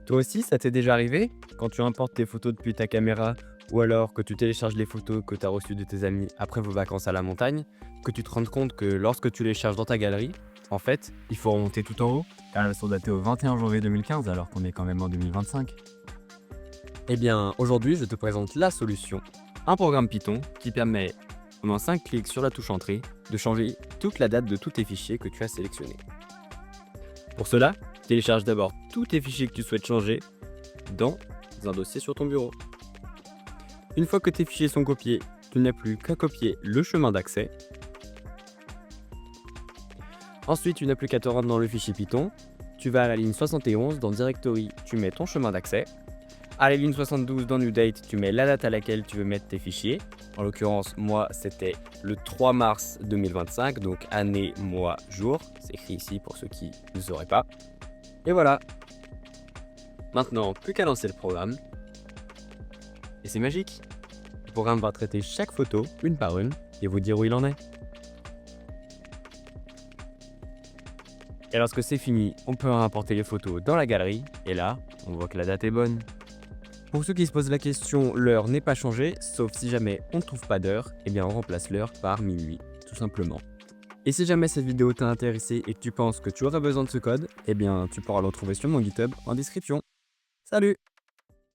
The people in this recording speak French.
Toi aussi, ça t'est déjà arrivé? Quand tu importes tes photos depuis ta caméra ou alors que tu télécharges les photos que tu as reçues de tes amis après vos vacances à la montagne, que tu te rends compte que lorsque tu les charges dans ta galerie, en fait, il faut remonter tout en haut car elles sont datées au 21 janvier 2015 alors qu'on est quand même en 2025. Eh bien, aujourd'hui, je te présente la solution. Un programme Python qui permet, en 5 clics sur la touche Entrée, de changer toute la date de tous tes fichiers que tu as sélectionnés. Pour cela, télécharge d'abord tous tes fichiers que tu souhaites changer dans un dossier sur ton bureau. Une fois que tes fichiers sont copiés, tu n'as plus qu'à copier le chemin d'accès. Ensuite, tu n'as plus qu'à te rendre dans le fichier Python. Tu vas à la ligne 71, dans Directory, tu mets ton chemin d'accès. À la ligne 72, dans New Date, tu mets la date à laquelle tu veux mettre tes fichiers. En l'occurrence, moi, c'était le 3 mars 2025, donc année, mois, jour. C'est écrit ici pour ceux qui ne sauraient pas. Et voilà. Maintenant, plus qu'à lancer le programme. Et c'est magique. Le programme va traiter chaque photo, une par une, et vous dire où il en est. Et lorsque c'est fini, on peut importer les photos dans la galerie, et là, on voit que la date est bonne. Pour ceux qui se posent la question, l'heure n'est pas changée, sauf si jamais on ne trouve pas d'heure, eh bien on remplace l'heure par minuit, tout simplement. Et si jamais cette vidéo t'a intéressé et que tu penses que tu aurais besoin de ce code, eh bien tu pourras le retrouver sur mon GitHub en description. Salut!